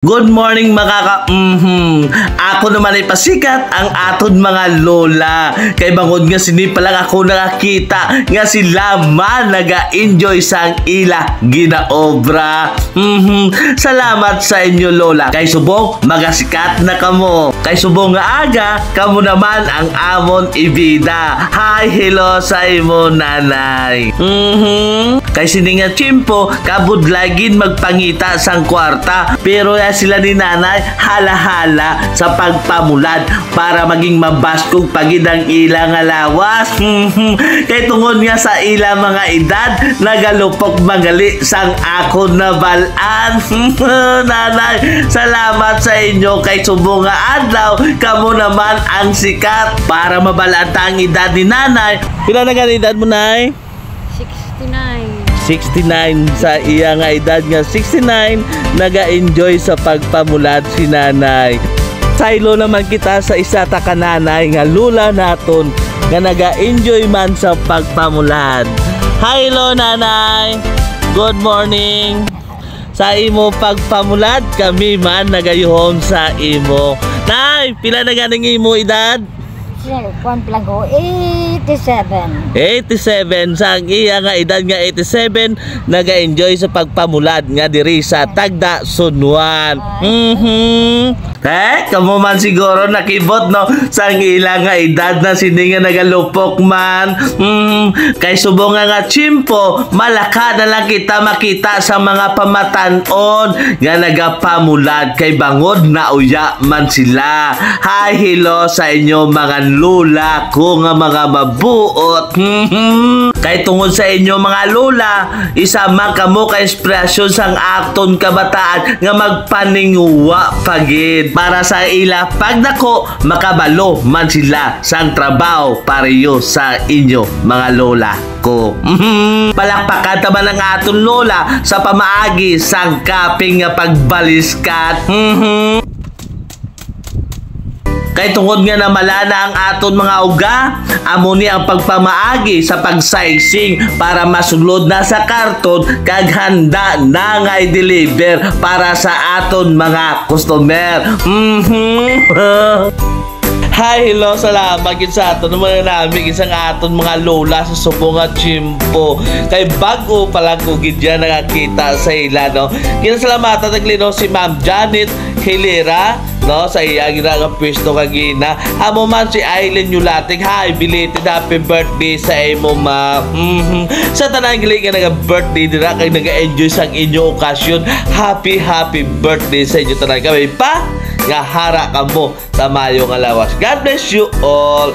Good morning mga Ako naman ay pasikat ang aton mga lola. Kay bangod nga sini pa lang ako nakakita nga sila man naga-enjoy sang ila ginaobra. Salamat sa inyo lola. Kay subong magasikat na kamo. Kay subong nga aga kamo naman ang amon ibida. Hi, hello sa imo nanay. Kay sini nga chimpo kabudlagin magpangita sang kwarta. Pero sila ni nanay hala-hala sa pagpamulad para maging mabaskog pagid ang ilang lawas. Kay tungod nga sa ilang mga edad nagalupok magali sang ako na balaan. Nanay, salamat sa inyo kay subong nga adlaw kamo naman ang sikat para mabalaan ta ang edad ni nanay. Pila na nga edad mo nay? 69 sa iya nga edad nga 69 naga-enjoy sa pagpamulad si nanay. Saylo naman kita sa isa ta ka nanay nga lula naton nga naga-enjoy man sa pagpamulad. Hi lo nanay. Good morning. Sa imo pagpamulad kami man nagayuhom sa imo. Nay, pila na ganing imo edad? 87 sa iya nga edad nga 87 naga-enjoy sa pagpamulad nga diri sa Tagda, Sunwan. Kamo man siguro nakibot no sa ilang nga edad na sini nga nagalupok man. Kay subong nga chimpo malaka na lang kita makita sa mga pamatanon nga nagapamulad kay bangod na uya man sila. Hi, hello sa inyo mga lola ko nga mga mabuot. Kay tungod sa inyo mga lola isa man kamo ka inspirasyon sang akton kabataan nga magpaninguwa pagid para sa ila pagdako makabalo man sila sang trabaho pareho sa inyo mga lola ko. Palakpakan taman ang aton lola sa pamaagi sang kaping nga pagbaliskat. Kay tungod nga na malana ang aton mga uga, amo ni ang pagpamaagi sa pagsaysing para masulod na sa karton kag handa na nga i-deliver para sa aton mga customer. Hi, hello, salamat yun sa aton naman namin isang aton mga lola sa subong at chimpo. Kay bago palang kugid dyan nakakita sa ila, no? Ginasalamatan naglino si Ma'am Janet Hilera, no? Sa iya ginagawa pwesto kagina. Amo man si Aileen Yulating. Hi, belated happy birthday sa imo ma. Sa tanang giling nga naga-birthday dira kay naga-enjoy sang inyo okasyon. Happy birthday sa inyo tanang kami pa nga hara kamo sa mayo nga lawas. God bless you all.